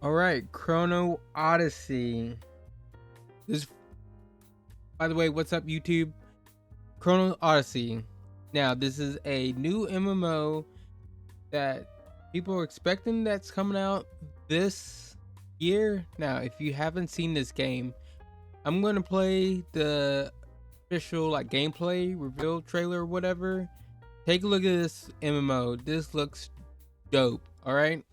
All right, Chrono Odyssey. This, by the way, what's up, YouTube? Chrono Odyssey. Now, this is a new MMO that people are expecting that's coming out this year. Now, if you haven't seen this game, I'm going to play the official gameplay reveal trailer or whatever. Take a look at this MMO. This looks dope. All right.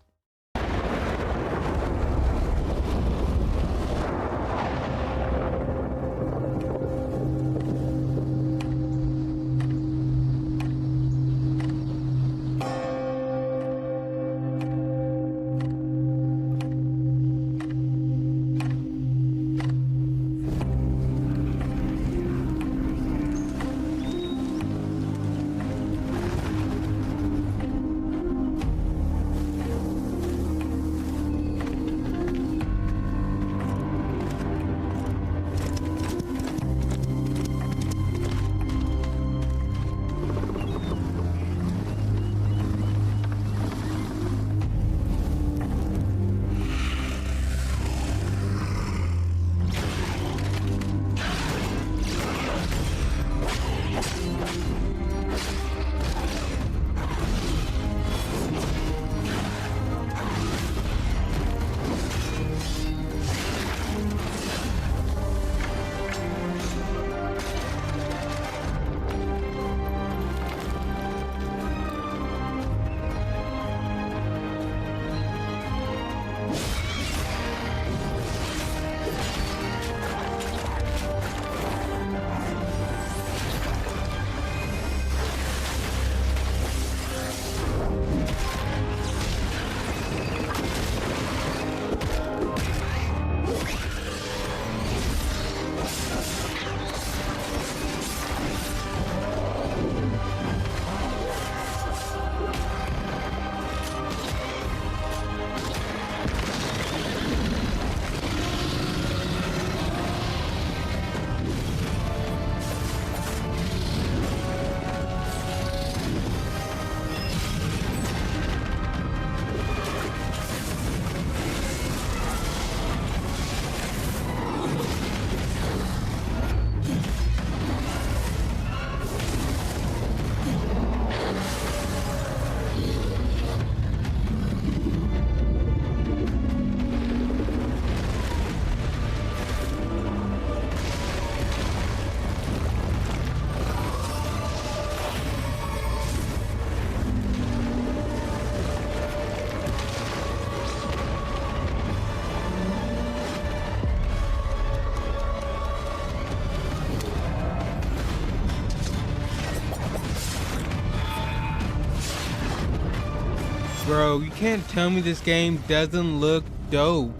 Bro, you can't tell me this game doesn't look dope.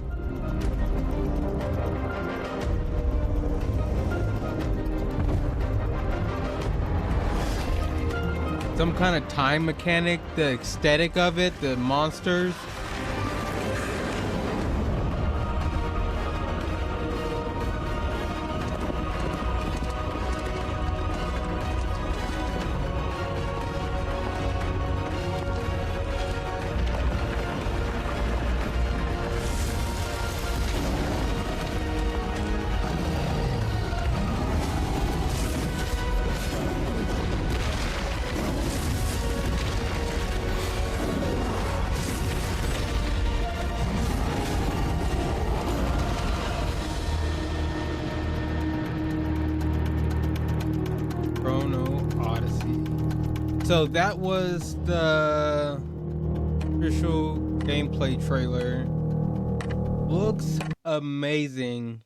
Some kind of time mechanic, the aesthetic of it, the monsters. Chrono Odyssey. So that was the official gameplay trailer. Looks amazing.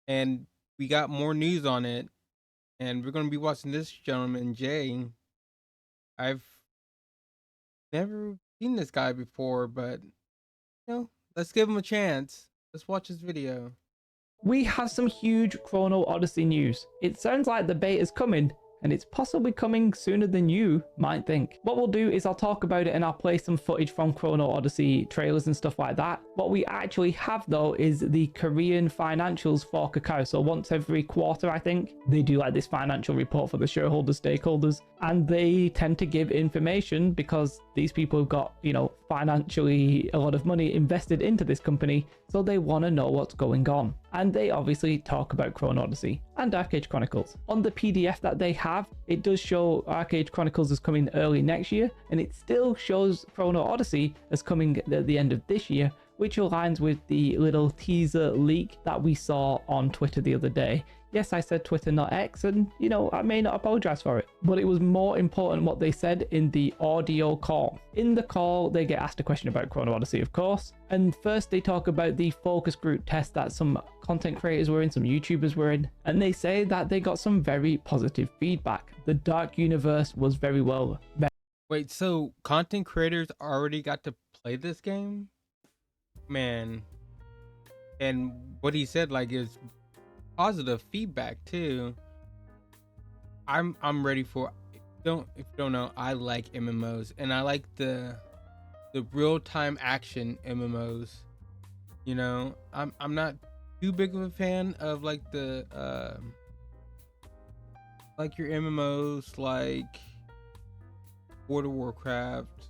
And we got more news on it. And we're going to be watching this gentleman, Jay. I've never seen this guy before, but, let's give him a chance. Let's watch his video. We have some huge Chrono Odyssey news. It sounds like the beta is coming and it's possibly coming sooner than you might think. What we'll do is I'll talk about it and I'll play some footage from Chrono Odyssey trailers and stuff like that. What we actually have though is the Korean financials for Kakao. So once every quarter, I think, they do like this financial report for the shareholders, stakeholders, and they tend to give information because these people have got, you know, financially a lot of money invested into this company, so they want to know what's going on. And they obviously talk about Chrono Odyssey and Dark Age Chronicles. On the PDF that they have, it does show Dark Age Chronicles is coming early next year, and it still shows Chrono Odyssey as coming at the end of this year, which aligns with the little teaser leak that we saw on Twitter the other day. Yes, I said Twitter, not X, and you know, I may not apologize for it, but it was more important what they said in the audio call. In the call, they get asked a question about Chrono Odyssey, of course, and first they talk about the focus group test that some content creators were in, some YouTubers were in, and they say that they got some very positive feedback. The Dark Universe was very well. Wait, so content creators already got to play this game? Man. And what he said, like, is positive feedback too. I'm ready for if you don't know, I like MMOs, and I like the real-time action MMOs. You know, I'm not too big of a fan of like the like your MMOs like World of Warcraft,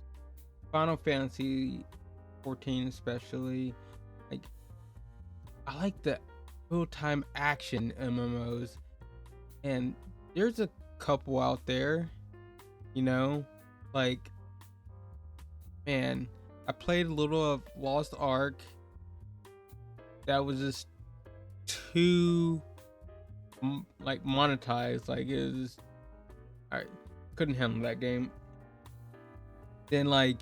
Final Fantasy 14 especially. Like, I like the real-time action MMOs, and there's a couple out there, you know, like, man, I played a little of Lost Ark. That was just too like monetized, like it was I couldn't handle that game. Then like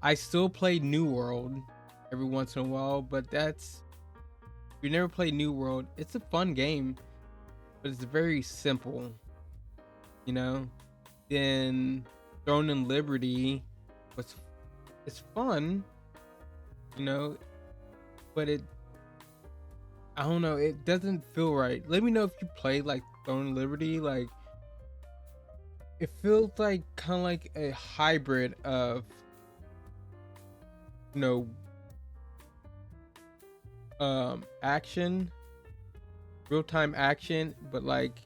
I still play New World every once in a while, but that's, if you never played New World, it's a fun game, but it's very simple, you know. Then Throne and Liberty was, it's fun, you know, but I don't know, it doesn't feel right. Let me know if you play like Throne and Liberty. Like, it feels like kind of like a hybrid of, you know, action, real-time action, but like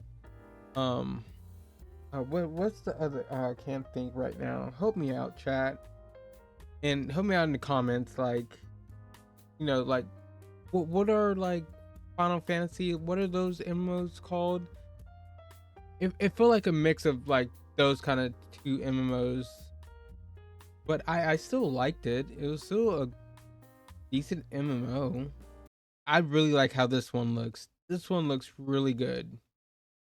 what's the other, I can't think right now. Help me out, chat, and help me out in the comments, like, you know, like what are like Final Fantasy, what are those MMOs called? It felt like a mix of like those kind of two MMOs, but I still liked it. It was still a decent MMO. I really like how this one looks. This one looks really good.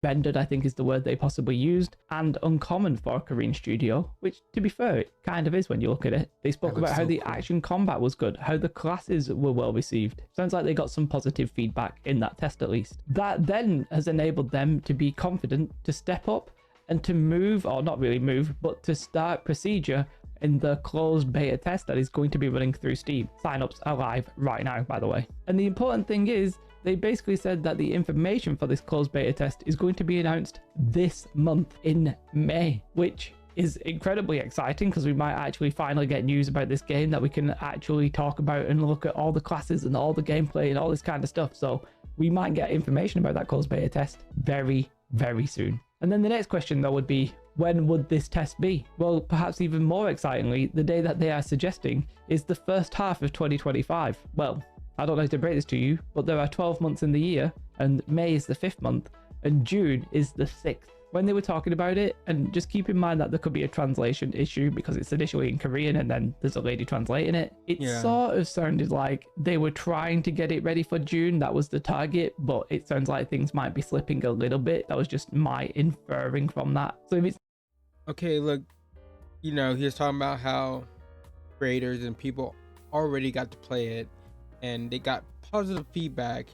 Rendered, I think, is the word they possibly used, and uncommon for a Korean studio, which, to be fair, it kind of is when you look at it. They spoke about how the action combat was good, how the classes were well received. Sounds like they got some positive feedback in that test, at least. That then has enabled them to be confident to step up and to move, or not really move, but to start procedure in the closed beta test that is going to be running through Steam. Signups are live right now, by the way. And the important thing is, they basically said that the information for this closed beta test is going to be announced this month in May, which is incredibly exciting because we might actually finally get news about this game that we can actually talk about and look at all the classes and all the gameplay and all this kind of stuff. So we might get information about that closed beta test very, very soon. And then the next question though would be, when would this test be? Well, perhaps even more excitingly, the day that they are suggesting is the first half of 2025. Well, I don't know how to break this to you, but there are 12 months in the year, and May is the 5th month, and June is the 6th. When they were talking about it, and just keep in mind that there could be a translation issue because it's initially in Korean and then there's a lady translating it. It sort of sounded like they were trying to get it ready for June. That was the target, but it sounds like things might be slipping a little bit. That was just my inferring from that. So if it's... Okay, look, you know, he was talking about how creators and people already got to play it and they got positive feedback.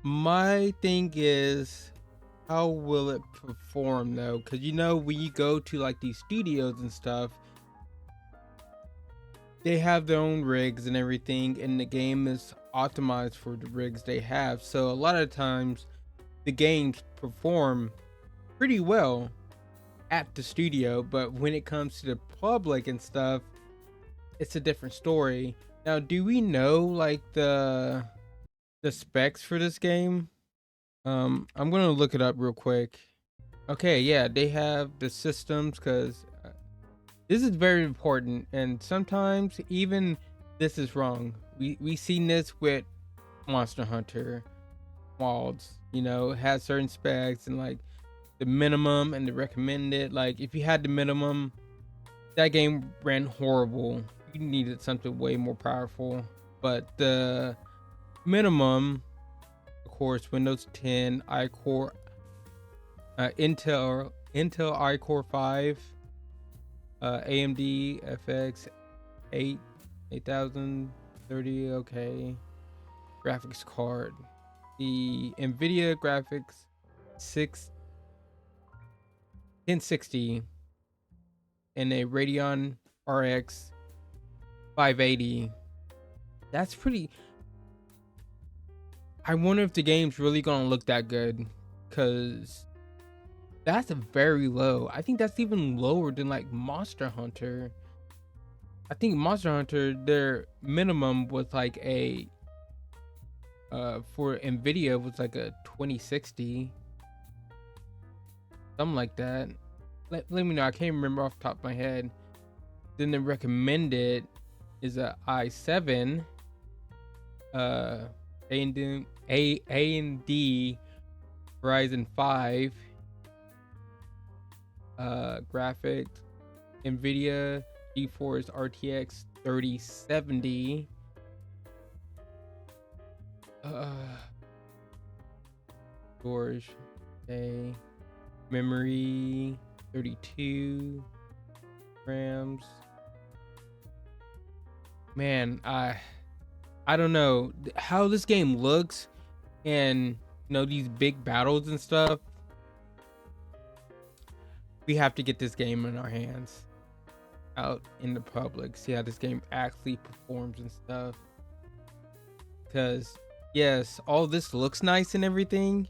My thing is, how will it perform though? Because you know, when you go to like these studios and stuff, they have their own rigs and everything, and the game is optimized for the rigs they have. So a lot of times the games perform pretty well at the studio, but when it comes to the public and stuff, it's a different story. Now, do we know like the specs for this game? I'm gonna look it up real quick. Okay, yeah, they have the systems because this is very important, and sometimes even this is wrong. We seen this with Monster Hunter Wilds. You know, it has certain specs and like the minimum and the recommended. Like if you had the minimum, that game ran horrible. You needed something way more powerful. But the minimum, of course, Windows 10, iCore, Intel iCore 5, AMD FX 8 8030. Okay, graphics card, the Nvidia graphics 1060 and a Radeon RX 580. That's pretty. I wonder if the game's really gonna look that good, because that's a very low. I think that's even lower than like Monster Hunter. I think Monster Hunter, their minimum was like a for Nvidia was like a 2060, something like that. Let me know. I can't remember off the top of my head. Then the recommended is a i7 AMD Ryzen 5 graphics, Nvidia GeForce RTX 3070 storage, okay, memory 32 grams. Man, I don't know how this game looks, and you know, these big battles and stuff. We have to get this game in our hands, out in the public, see how this game actually performs and stuff. Because yes, all this looks nice and everything.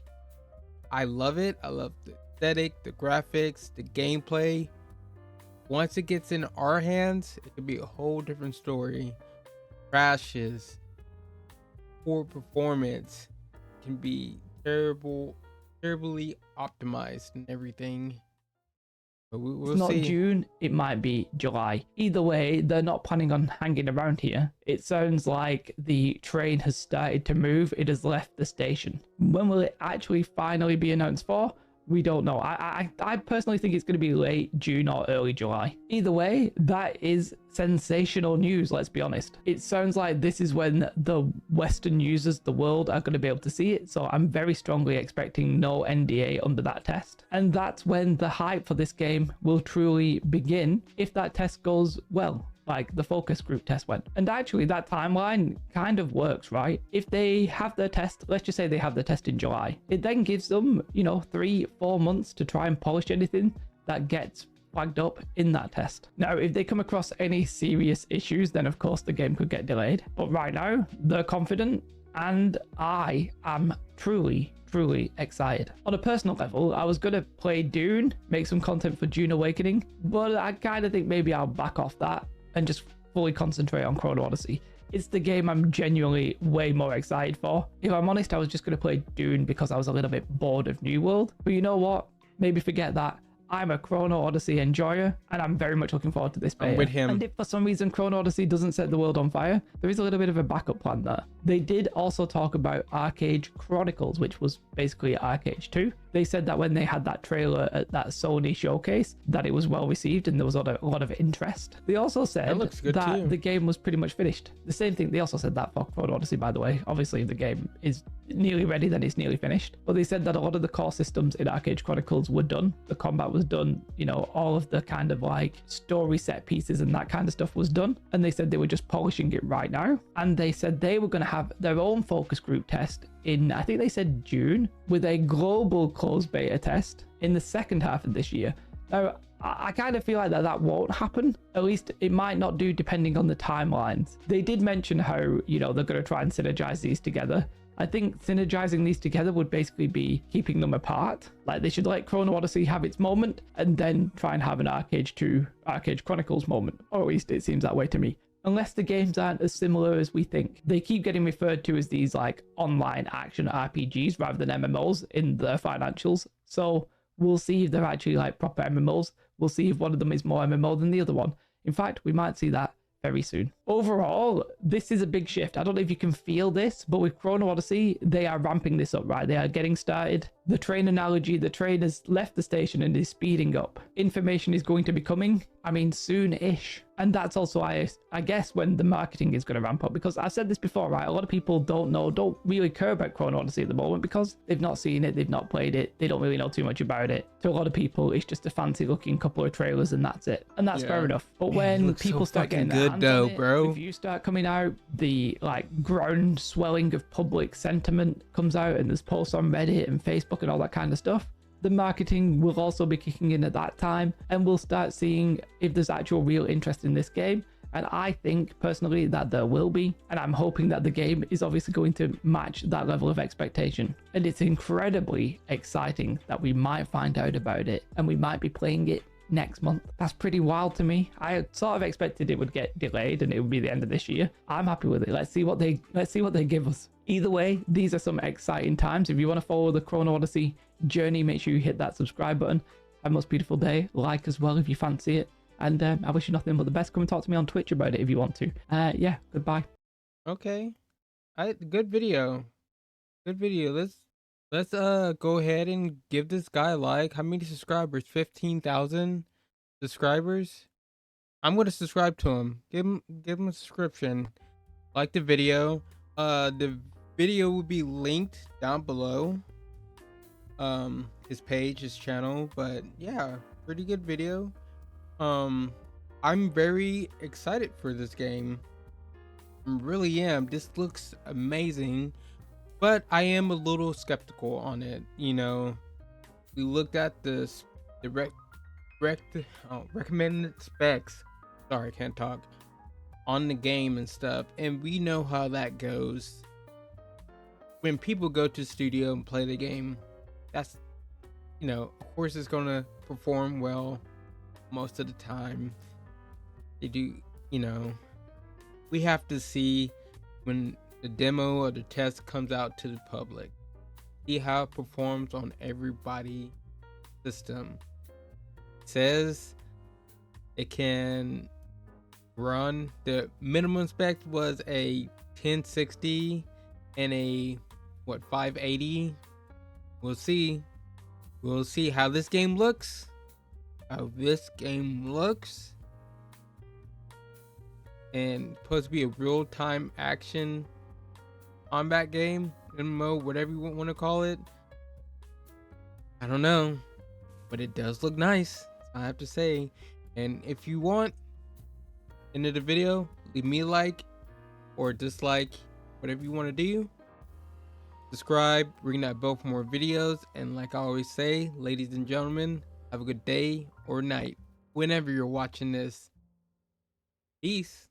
I love it. I love the aesthetic, the graphics, the gameplay. Once it gets in our hands, it could be a whole different story. Crashes, poor performance, can be terribly optimized and everything. But we'll it's not see. June, it might be July. Either way, they're not planning on hanging around here. It sounds like the train has started to move. It has left the station. When will it actually finally be announced for? We don't know. I personally think it's going to be late June or early July. Either way, that is sensational news, let's be honest. It sounds like this is when the Western users, the world, are going to be able to see it. So I'm very strongly expecting no NDA under that test. And that's when the hype for this game will truly begin, if that test goes well, like the focus group test went. And actually that timeline kind of works, right? If they have their test, let's just say they have their test in July, it then gives them, 3-4 months to try and polish anything that gets flagged up in that test. Now, if they come across any serious issues, then of course the game could get delayed. But right now, they're confident, and I am truly excited. On a personal level, I was gonna play Dune, make some content for Dune Awakening, but I kind of think maybe I'll back off that and just fully concentrate on Chrono Odyssey. It's the game I'm genuinely way more excited for. If I'm honest, I was just going to play Dune because I was a little bit bored of New World. But you know what? Maybe forget that. I'm a Chrono Odyssey enjoyer, and I'm very much looking forward to this beta. I'm with him. And if for some reason Chrono Odyssey doesn't set the world on fire, there is a little bit of a backup plan there. They did also talk about Arcade Chronicles, which was basically Arcade 2. They said that when they had that trailer at that Sony showcase, that it was well received and there was a lot of interest. They also said that the game was pretty much finished. The same thing, they also said that for Chrono Odyssey, by the way. Obviously, the game is nearly ready, then it's nearly finished. But they said that a lot of the core systems in Arcade Chronicles were done. The combat was done, all of the kind of like story set pieces and that kind of stuff was done. And they said they were just polishing it right now. And they said they were going to have their own focus group test in, I think they said June, with a global closed beta test in the second half of this year. Now, I kind of feel like that won't happen. At least it might not do, depending on the timelines. They did mention how, they're going to try and synergize these together. I think synergizing these together would basically be keeping them apart. Like they should let Chrono Odyssey have its moment and then try and have an Arcade 2, Arcade Chronicles moment. Or at least it seems that way to me. Unless the games aren't as similar as we think. They keep getting referred to as these like online action RPGs rather than MMOs in their financials. So we'll see if they're actually like proper MMOs. We'll see if one of them is more MMO than the other one. In fact, we might see that very soon. Overall, this is a big shift. I don't know if you can feel this, but with Chrono Odyssey, they are ramping this up, right? They are getting started. The train analogy, the train has left the station and is speeding up. Information is going to be coming, I mean, soon-ish. And that's also, I guess, when the marketing is going to ramp up. Because I've said this before, right? A lot of people don't really care about Chrono Odyssey at the moment because they've not seen it, they've not played it, they don't really know too much about it. To a lot of people, it's just a fancy-looking couple of trailers and that's it. And that's fair enough. But when people start getting their hands on it, reviews start coming out, the like ground swelling of public sentiment comes out, and there's posts on Reddit and Facebook and all that kind of stuff. The marketing will also be kicking in at that time, and we'll start seeing if there's actual real interest in this game. And I think personally that there will be, and I'm hoping that the game is obviously going to match that level of expectation. And it's incredibly exciting that we might find out about it and we might be playing it next month. That's pretty wild to me. I sort of expected it would get delayed and it would be the end of this year. I'm happy with it. Let's see what they give us. Either way, these are some exciting times. If you want to follow the Chrono Odyssey journey, make sure you hit that subscribe button. Have a most beautiful day. Like as well if you fancy it. And I wish you nothing but the best. Come and talk to me on Twitch about it if you want to. Yeah, goodbye. Okay. Good video. Good video. Let's go ahead and give this guy a like. How many subscribers? 15,000 subscribers. I'm gonna subscribe to him. Give him a subscription. Like the video. The video will be linked down below. His page, his channel. But yeah, pretty good video. I'm very excited for this game. I really am. This looks amazing. But I am a little skeptical on it. You know, we looked at the recommended specs. Sorry, I can't talk. On the game and stuff, and we know how that goes. When people go to the studio and play the game, that's, you know, of course it's gonna perform well most of the time. They do, you know. We have to see when the demo or the test comes out to the public, see how it performs on everybody's system. It says it can run, the minimum spec was a 1060 and a 580. We'll see how this game looks. And supposed to be a real-time action combat game, MMO, whatever you want to call it. I don't know, but it does look nice, I have to say. And if you want, into the video, leave me a like or dislike, whatever you want to do. Subscribe, ring that bell for more videos, and like I always say, ladies and gentlemen, have a good day or night whenever you're watching this. Peace.